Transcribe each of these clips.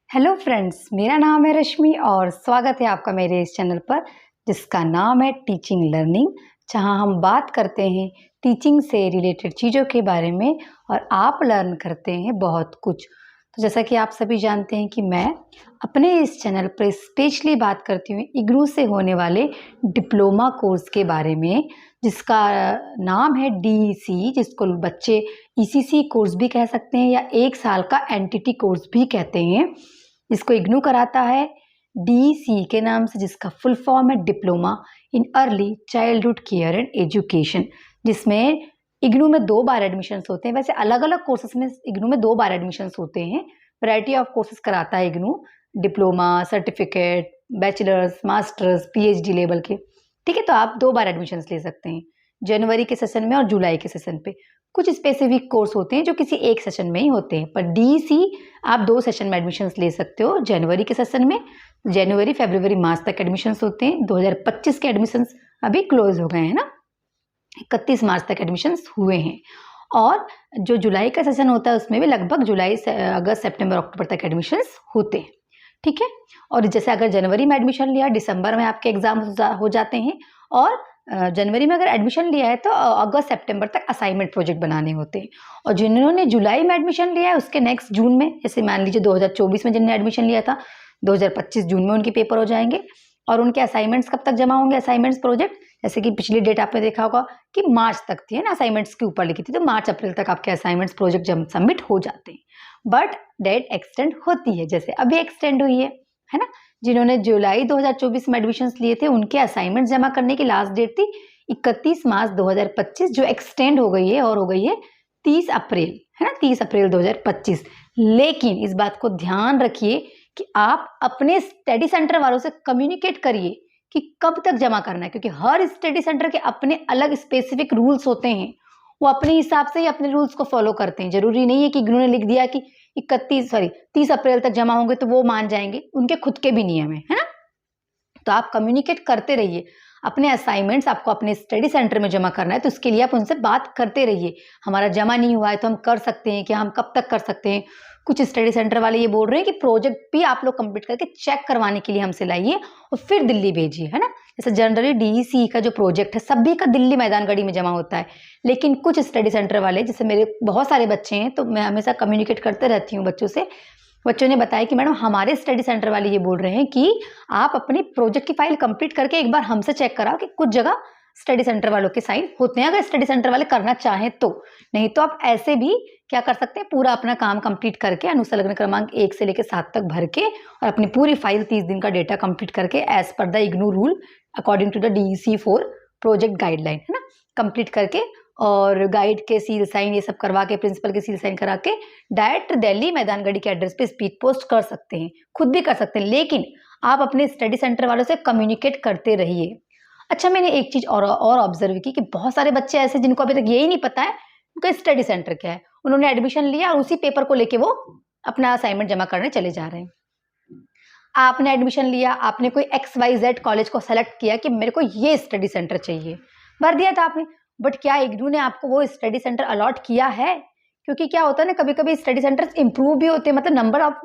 Hello friends, मेरा नाम है रश्मि और स्वागत है आपका मेरे इस चैनल पर जिसका नाम है टीचिंग लर्निंग, जहां हम बात करते हैं टीचिंग से रिलेटेड चीज़ों के बारे में और आप लर्न करते हैं बहुत कुछ। तो जैसा कि आप सभी जानते हैं कि मैं अपने इस चैनल पर स्पेशली बात करती हूँ इग्नू से होने वाले डिप्लोमा कोर्स के बारे में, जिसका नाम है डीईसी, जिसको बच्चे ईसीसी कोर्स भी कह सकते हैं या 1 साल का एनटीटी कोर्स भी कहते हैं, जिसको इग्नू कराता है डीसी के नाम से, जिसका फुल फॉर्म है diploma in early childhood care and education, जिसमें इग्नू में 2 बार एडमिशन्स होते हैं। वैसे अलग अलग कोर्सेज में इग्नू में 2 बार एडमिशन्स होते हैं। वैरायटी ऑफ कोर्सेज कराता है IGNOU, diploma, certificate, bachelors, masters, PhD level के। ठीक है, तो आप 2 बार एडमिशन्स ले सकते हैं, जनवरी के सेशन में और जुलाई के सेशन पे। कुछ स्पेसिफिक कोर्स होते हैं जो किसी एक सेशन में ही होते हैं, पर डीसी आप 2 सेशन में एडमिशन्स ले सकते हो। जनवरी के सेशन में जनवरी, फरवरी, मार्च तक एडमिशन्स होते हैं। 2025 के एडमिशन्स अभी क्लोज हो गए हैं ना, 31 मार्च तक एडमिशन्स हुए हैं। और जो जुलाई का सेशन होता है उसमें भी लगभग जुलाई से अगस्त, सितंबर, अक्टूबर तक एडमिशन्स होते हैं। ठीक है, और जैसे अगर जनवरी में एडमिशन लिया, दिसंबर में आपके एग्जाम हो जाते हैं, और जनवरी में अगर एडमिशन लिया है तो अगस्त सितंबर तक असाइनमेंट प्रोजेक्ट बनाने होते हैं। और जिन्होंने जुलाई में एडमिशन लिया है उसके नेक्स्ट जून में, जैसे मान लीजिए 2024 में जिन्होंने एडमिशन लिया था, 2025 जून में उनके पेपर हो जाएंगे। और उनके असाइनमेंट्स कब तक जमा होंगे? असाइनमेंट्स प्रोजेक्ट, जैसे कि पिछली डेट आपने देखा होगा कि मार्च तक थी, है ना, असाइनमेंट्स के ऊपर लिखी थी, तो मार्च अप्रैल तक आपके असाइनमेंट्स प्रोजेक्ट सबमिट हो जाते हैं। बट डेट एक्सटेंड होती है, जैसे अभी एक्सटेंड हुई है ना। जिन्होंने जुलाई 2024 में एडमिशन्स लिए थे उनके असाइनमेंट जमा करने की लास्ट डेट थी 31 मार्च 2025, जो एक्सटेंड हो गई है और हो गई है 30 अप्रैल, है ना, 30 अप्रैल 2025। लेकिन इस बात को ध्यान रखिए कि आप अपने स्टडी सेंटर वालों से कम्युनिकेट करिए कि कब तक जमा करना है, क्योंकि हर स्टडी सेंटर के अपने अलग स्पेसिफिक रूल्स होते हैं। वो अपने हिसाब से ही अपने रूल्स को फॉलो करते हैं। जरूरी नहीं है कि इन्होंने लिख दिया कि 30 अप्रैल तक जमा होंगे तो वो मान जाएंगे, उनके खुद के भी नियम है ना। तो आप कम्युनिकेट करते रहिए। अपने असाइनमेंट्स आपको अपने स्टडी सेंटर में जमा करना है, तो उसके लिए आप उनसे बात करते रहिए। हमारा जमा नहीं हुआ है तो हम कर सकते हैं क्या, हम कब तक कर सकते हैं। कुछ स्टडी सेंटर वाले ये बोल रहे हैं कि प्रोजेक्ट भी आप लोग कंप्लीट करके चेक करवाने के लिए हमसे लाइए और फिर दिल्ली भेजिए, है ना। जैसे जनरली डीईसी का जो प्रोजेक्ट है सभी का दिल्ली मैदानगढ़ी में जमा होता है, लेकिन कुछ स्टडी सेंटर वाले, जैसे मेरे बहुत सारे बच्चे हैं तो मैं हमेशा कम्युनिकेट करते रहती हूँ बच्चों से। बच्चों ने बताया कि मैडम हमारे स्टडी सेंटर वाले ये बोल रहे हैं कि आप अपनी प्रोजेक्ट की फाइल कंप्लीट करके एक बार हमसे चेक कराओ कि कुछ जगह स्टडी सेंटर वालों के साइन होते हैं, अगर स्टडी सेंटर वाले करना चाहें तो। नहीं तो आप ऐसे भी क्या कर सकते हैं, पूरा अपना काम कंप्लीट करके अनुसंलग्न क्रमांक 1 से लेकर 7 तक भर के और अपनी पूरी फाइल 30 दिन का डेटा कंप्लीट करके as per the IGNOU rule according to the DEC 4 project guideline, है ना, कंप्लीट करके और गाइड के सील साइन ये सब करवा के, प्रिंसिपल के सील साइन करा के डायरेक्ट दिल्ली मैदानगढ़ी के एड्रेस पे स्पीड पोस्ट कर सकते हैं, खुद भी कर सकते हैं। लेकिन आप अपने स्टडी सेंटर वालों से कम्युनिकेट करते रहिए। अच्छा, मैंने एक चीज और ऑब्जर्व की कि बहुत सारे बच्चे ऐसे जिनको अभी तक यही नहीं पता है उनका स्टडी सेंटर क्या है। उन्होंने एडमिशन लिया और उसी पेपर को लेके वो अपना असाइनमेंट जमा करने चले जा रहे हैं। आपने एडमिशन लिया, आपने कोई XYZ कॉलेज को सेलेक्ट किया कि मेरे को ये स्टडी सेंटर चाहिए, भर दिया था आपने, बट क्या इग्नू ने आपको वो स्टडी सेंटर अलॉट किया है? क्योंकि क्या होता है ना, कभी कभी स्टडी सेंटर्स इंप्रूव भी होते हैं, मतलब नंबर ऑफ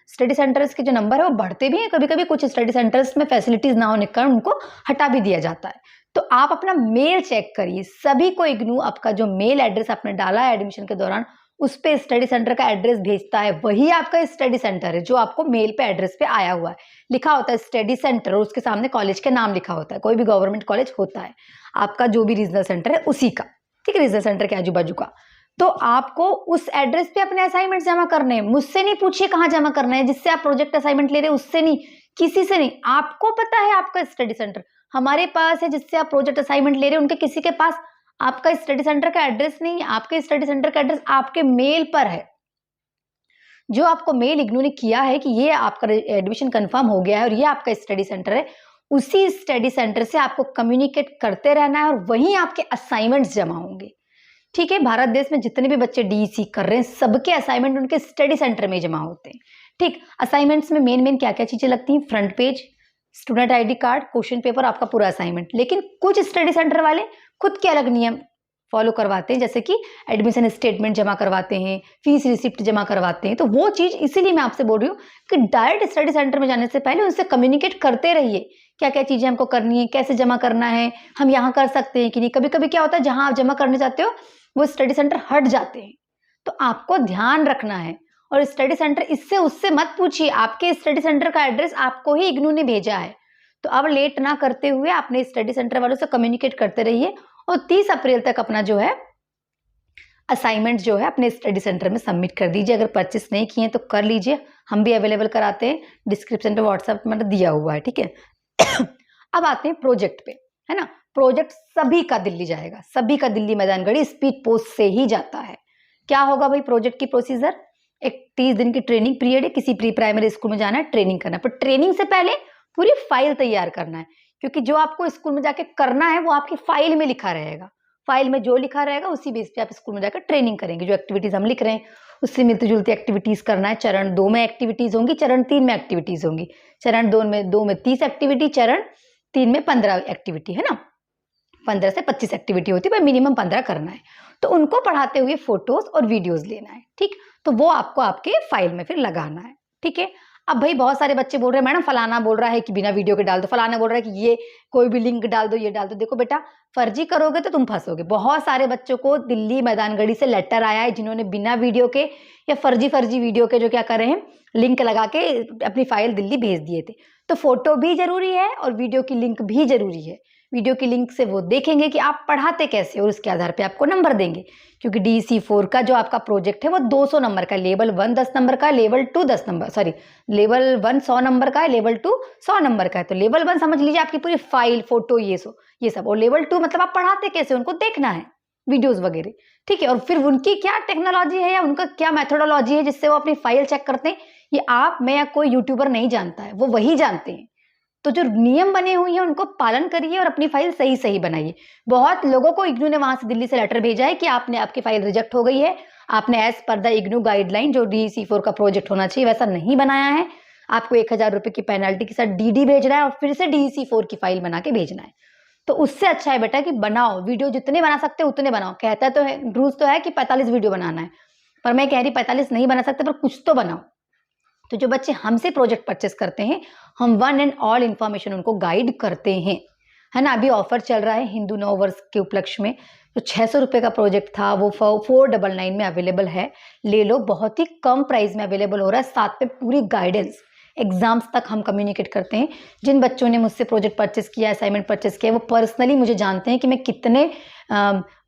स्टडी सेंटर्स के जो नंबर है वो बढ़ते भी हैं। कभी कभी कुछ स्टडी सेंटर्स में फैसिलिटीज ना होने के कारण उनको हटा भी दिया जाता है। तो आप अपना मेल चेक करिए, सभी को इग्नू आपका जो मेल एड्रेस आपने डाला है एडमिशन के दौरान उस पे स्टडी सेंटर का एड्रेस भेजता है, वही आपका स्टडी सेंटर है जो आपको मेल पे एड्रेस पे आया हुआ है। लिखा होता है स्टडी सेंटर और उसके सामने कॉलेज के नाम लिखा होता है, कोई भी गवर्नमेंट कॉलेज होता है आपका जो भी रीजनल सेंटर है उसी का, ठीक है, रीजनल सेंटर के आजू बाजू का। तो आपको उस एड्रेस पे अपने असाइनमेंट जमा करने हैं। मुझसे नहीं पूछिए कहाँ जमा करना है, जिससे आप प्रोजेक्ट असाइनमेंट ले रहे हैं उससे नहीं, किसी से नहीं। आपको पता है आपका स्टडी सेंटर हमारे पास है, जिससे आप प्रोजेक्ट असाइनमेंट ले रहे हैं उनके किसी के पास आपका स्टडी सेंटर का एड्रेस नहीं है। आपके स्टडी सेंटर का एड्रेस आपके मेल पर है, जो आपको मेल इग्नू ने किया है कि ये आपका एडमिशन कंफर्म हो गया है और ये आपका स्टडी सेंटर है। उसी स्टडी सेंटर से आपको कम्युनिकेट करते रहना है और वहीं आपके असाइनमेंट्स जमा होंगे। ठीक है, भारत देश में जितने भी बच्चे डीईसी कर रहे हैं सबके असाइनमेंट उनके स्टडी सेंटर में जमा होते हैं। ठीक, असाइनमेंट्स में मेन क्या क्या चीजें लगती हैं? Front page, student ID card, question paper, आपका पूरा असाइनमेंट। लेकिन कुछ स्टडी सेंटर वाले खुद के अलग नियम फॉलो करवाते हैं, जैसे कि एडमिशन स्टेटमेंट जमा करवाते हैं, फीस रिसिप्ट जमा करवाते हैं। तो वो चीज़ इसीलिए मैं आपसे बोल रही हूँ कि डायरेक्ट स्टडी सेंटर में जाने से पहले उनसे कम्युनिकेट करते रहिए, क्या क्या चीज़ें हमको करनी है, कैसे जमा करना है, हम यहाँ कर सकते हैं कि नहीं। कभी कभी क्या होता है, जहाँ आप जमा करने जाते हो वो स्टडी सेंटर हट जाते हैं, तो आपको ध्यान रखना है। और स्टडी सेंटर इससे उससे मत पूछिए, आपके स्टडी सेंटर का एड्रेस आपको ही इग्नू ने भेजा है। तो अब लेट ना करते हुए अपने स्टडी सेंटर वालों से कम्युनिकेट करते रहिए और 30 अप्रैल तक अपना जो है असाइनमेंट जो है अपने स्टडी सेंटर में सबमिट कर दीजिए। अगर परचेस नहीं किए तो कर लीजिए, हम भी अवेलेबल कराते हैं, डिस्क्रिप्शन पे व्हाट्सएप में दिया हुआ है, ठीक है। अब आते हैं प्रोजेक्ट पे, है ना। प्रोजेक्ट सभी का दिल्ली जाएगा, सभी का दिल्ली मैदानगढ़ी स्पीड पोस्ट से ही जाता है। क्या होगा भाई प्रोजेक्ट की प्रोसीजर, एक 30 दिन की ट्रेनिंग पीरियड है, किसी प्री प्राइमरी स्कूल में जाना है, ट्रेनिंग करना है, पर ट्रेनिंग से पहले पूरी फाइल तैयार करना है, क्योंकि जो आपको स्कूल में जाके करना है वो आपकी फाइल में लिखा रहेगा। फाइल में जो लिखा रहेगा उसी बेस पे आप स्कूल में जाकर ट्रेनिंग करेंगे। जो एक्टिविटीज हम लिख रहे हैं उससे मिलती जुलती एक्टिविटीज करना है। चरण 2 में एक्टिविटीज होंगी, चरण 3 में एक्टिविटीज होंगी। चरण 2 में 30 एक्टिविटी, चरण 3 में 15 एक्टिविटी, है ना। 15 से 25 एक्टिविटी होती है, पर मिनिमम 15 करना है। तो उनको पढ़ाते हुए फोटोज और वीडियोज लेना है, ठीक। तो वो आपको आपके फाइल में फिर लगाना है, ठीक है। अब भाई बहुत सारे बच्चे बोल रहे हैं मैडम फलाना बोल रहा है कि बिना वीडियो के डाल दो, फलाना बोल रहा है कि ये कोई भी लिंक डाल दो, ये डाल दो। देखो बेटा, फर्जी करोगे तो तुम फंसोगे। बहुत सारे बच्चों को दिल्ली मैदानगढ़ी से लेटर आया है जिन्होंने बिना वीडियो के या फर्जी वीडियो के जो क्या कर रहे हैं, लिंक लगा के अपनी फाइल दिल्ली भेज दिए थे। तो फोटो भी जरूरी है और वीडियो की लिंक भी जरूरी है। वीडियो की लिंक से वो देखेंगे कि आप पढ़ाते कैसे और उसके आधार पे आपको नंबर देंगे, क्योंकि DEC 4 का जो आपका प्रोजेक्ट है वो 200 नंबर का, लेवल 1 10 नंबर का, level 2 10 number, sorry level 1 100 number का है, लेवल 2 100 नंबर का है। तो लेवल 1 समझ लीजिए आपकी पूरी फाइल, फोटो, ये सब, और लेवल 2 मतलब आप पढ़ाते कैसे उनको देखना है, वीडियोज वगैरह, ठीक है। और फिर उनकी क्या टेक्नोलॉजी है या उनका क्या मेथोडोलॉजी है जिससे वो अपनी फाइल चेक करते हैं, ये आप, मैं या कोई यूट्यूबर नहीं जानता है, वो वही जानते हैं। तो जो नियम बने हुए हैं उनको पालन करिए और अपनी फाइल सही बनाइए। बहुत लोगों को इग्नू ने वहां से दिल्ली से लेटर भेजा है कि आपकी फाइल रिजेक्ट हो गई है, आपने as per the IGNOU guideline जो DEC 4 का प्रोजेक्ट होना चाहिए वैसा नहीं बनाया है, आपको 1000 रुपए की पेनल्टी के साथ DD भेजना है और फिर से DEC 4 की फाइल बना के भेजना है। तो उससे अच्छा है बेटा कि बनाओ, वीडियो जितने बना सकते हो उतने बनाओ। कहता तो है, रूल्स तो है कि 45 वीडियो बनाना है, पर मैं कह रही 45 नहीं बना सकते, पर कुछ तो बनाओ। तो जो बच्चे हमसे प्रोजेक्ट परचेस करते हैं, हम 1 एंड ऑल इन्फॉर्मेशन उनको गाइड करते हैं, है ना। अभी ऑफर चल रहा है हिंदू नव वर्ष के उपलक्ष्य में, जो 600 रुपये का प्रोजेक्ट था वो 499 में अवेलेबल है। ले लो, बहुत ही कम प्राइस में अवेलेबल हो रहा है, साथ में पूरी गाइडेंस, एग्जाम्स तक हम कम्युनिकेट करते हैं। जिन बच्चों ने मुझसे प्रोजेक्ट परचेस किया, असाइनमेंट परचेस किया, वो पर्सनली मुझे जानते हैं कि मैं कितने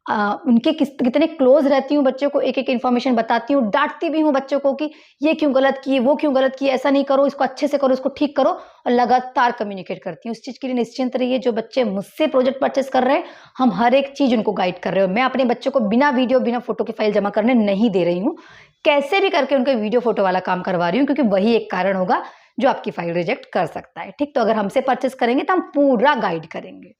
उनके कितने क्लोज रहती हूँ, बच्चों को एक एक इन्फॉर्मेशन बताती हूँ, डांटती भी हूँ बच्चों को कि ये क्यों गलत किए, वो क्यों गलत किए, ऐसा नहीं करो, इसको अच्छे से करो, इसको ठीक करो, और लगातार कम्युनिकेट करती हूँ। उस चीज़ के लिए निश्चिंत रहिए, जो बच्चे मुझसे प्रोजेक्ट परचेस कर रहे हैं, हम हर एक चीज़ उनको गाइड कर रहे हो। मैं अपने बच्चों को बिना वीडियो बिना फोटो की फाइल जमा करने नहीं दे रही हूँ, कैसे भी करके उनके वीडियो फोटो वाला काम करवा रही हूँ, क्योंकि वही एक कारण होगा जो आपकी फाइल रिजेक्ट कर सकता है, ठीक। तो अगर हमसे परचेस करेंगे तो हम पूरा गाइड करेंगे,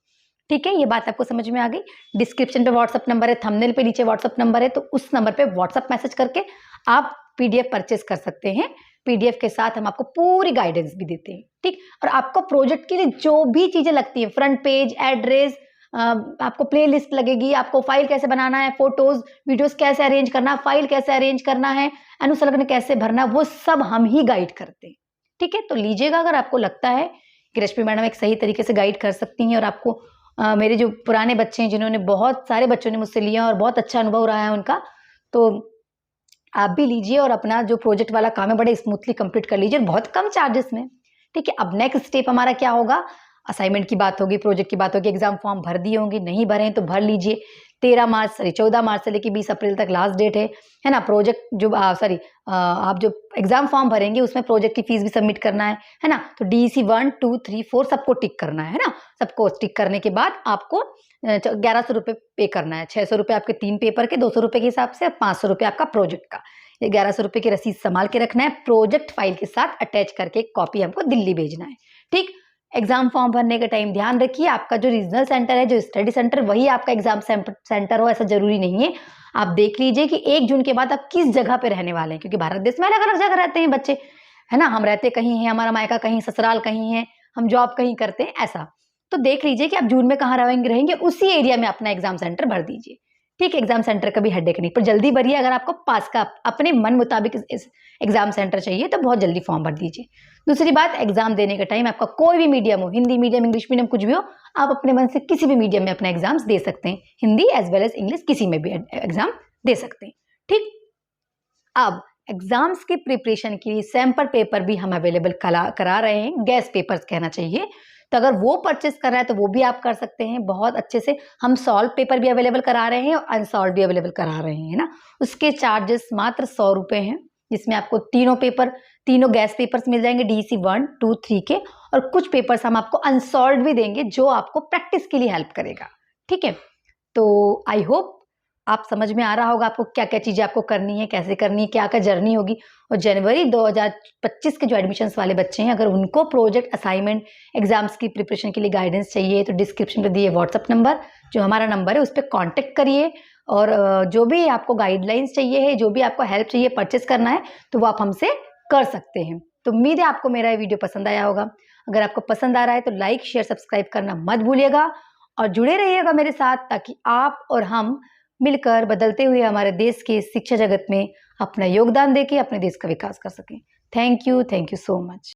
ठीक है। ये बात आपको समझ में आ गई। डिस्क्रिप्शन पे व्हाट्सअप नंबर है, थंबनेल पे नीचे व्हाट्सअप नंबर है, तो उस नंबर पे व्हाट्सअप मैसेज करके आप PDF परचेस कर सकते हैं। PDF के साथ हम आपको पूरी गाइडेंस भी देते हैं, ठीक। और आपको प्रोजेक्ट के लिए जो भी चीजें लगती हैं, फ्रंट पेज, एड्रेस, आपको प्ले लिस्ट लगेगी, आपको फाइल कैसे बनाना है, फोटोज वीडियोज कैसे अरेंज करना, फाइल कैसे अरेंज करना है, अनुसंलग्न कैसे भरना, वो सब हम ही गाइड करते हैं, ठीक है। तो लीजिएगा, अगर आपको लगता है कि रश्मि मैडम एक सही तरीके से गाइड कर सकती हैं, और आपको मेरे जो पुराने बच्चे हैं जिन्होंने, बहुत सारे बच्चों ने मुझसे लिया और बहुत अच्छा अनुभव रहा है उनका, तो आप भी लीजिए और अपना जो प्रोजेक्ट वाला काम है बड़े स्मूथली कंप्लीट कर लीजिए, बहुत कम चार्जेस में, ठीक है। अब नेक्स्ट स्टेप हमारा क्या होगा, असाइनमेंट की बात होगी, प्रोजेक्ट की बात होगी, एग्जाम फॉर्म भर दिए होंगे, नहीं भरे हैं तो भर लीजिए। 14 मार्च से लेकर 20 अप्रैल तक लास्ट डेट है ना। प्रोजेक्ट जो आप जो एग्जाम फॉर्म भरेंगे उसमें प्रोजेक्ट की फीस भी सबमिट करना है ना। तो DEC 1 2 3 4 सबको टिक करना है ना। सबको टिक करने के बाद आपको 1100 रुपये पे करना है। 600 रुपये आपके 3 पेपर के, 200 रुपये के हिसाब से, 500 रुपये आपका प्रोजेक्ट का। ये 1100 रुपये की रसीद संभाल के रखना है, प्रोजेक्ट फाइल के साथ अटैच करके एक कॉपी हमको दिल्ली भेजना है, ठीक। एग्जाम फॉर्म भरने के टाइम ध्यान रखिए, आपका जो रीजनल सेंटर है, जो स्टडी सेंटर, वही आपका एग्जाम सेंटर हो, ऐसा जरूरी नहीं है। आप देख लीजिए कि 1 जून के बाद आप किस जगह पे रहने वाले हैं, क्योंकि भारत देश में अलग अलग जगह रहते हैं बच्चे, है ना। हम रहते कहीं हैं, हमारा मायका कहीं, ससुराल कहीं है, हम जॉब कहीं करते हैं, ऐसा। तो देख लीजिए कि आप जून में कहाँ रहेंगे, उसी एरिया में अपना एग्जाम सेंटर भर दीजिए, ठीक है, एग्जाम सेंटर का भी हेडेक नहीं, पर जल्दी भरिए। अगर आपको पास का अपने मन मुताबिक इस एग्जाम सेंटर चाहिए तो बहुत जल्दी फॉर्म भर दीजिए। दूसरी बात, एग्जाम देने का टाइम आपका कोई भी मीडियम हो, हिंदी मीडियम, इंग्लिश मीडियम, कुछ भी हो, आप अपने मन से किसी भी मीडियम में अपना एग्जाम्स दे सकते हैं। Hindi as well as English, किसी में भी एग्जाम दे सकते हैं। ठीक, अब एग्जाम्स की प्रिपरेशन के लिए सैंपल पेपर भी हम अवेलेबल करा रहे हैं, गैस पेपर्स कहना चाहिए। तो अगर वो परचेस कर रहा है तो वो भी आप कर सकते हैं बहुत अच्छे से। हम सॉल्व पेपर भी अवेलेबल करा रहे हैं और अनसॉल्व भी अवेलेबल करा रहे हैं, है ना। उसके चार्जेस मात्र 100 रुपये हैं, जिसमें आपको तीनों गैस पेपर्स मिल जाएंगे, DEC 1, 2, 3 के। और कुछ पेपर्स हम आपको अनसॉल्व भी देंगे जो आपको प्रैक्टिस के लिए हेल्प करेगा। ठीक है, तो आई होप आप समझ में आ रहा होगा आपको क्या क्या चीज़ें आपको करनी है, कैसे करनी है, क्या क्या जर्नी होगी। और जनवरी 2025 के जो एडमिशन्स वाले बच्चे हैं, अगर उनको प्रोजेक्ट असाइनमेंट एग्जाम्स की प्रिपरेशन के लिए गाइडेंस चाहिए तो डिस्क्रिप्शन में दिए व्हाट्सअप नंबर, जो हमारा नंबर है, उस पर कॉन्टेक्ट करिए। और जो भी आपको गाइडलाइंस चाहिए है, जो भी आपको हेल्प चाहिए परचेस करना है, तो वो आप हमसे कर सकते हैं। तो उम्मीद है आपको मेरा ये वीडियो पसंद आया होगा। अगर आपको पसंद आ रहा है तो लाइक, शेयर, सब्सक्राइब करना मत भूलिएगा और जुड़े रहिएगा मेरे साथ, ताकि आप और हम मिलकर बदलते हुए हमारे देश के शिक्षा जगत में अपना योगदान देके अपने देश का विकास कर सकें। Thank you so much.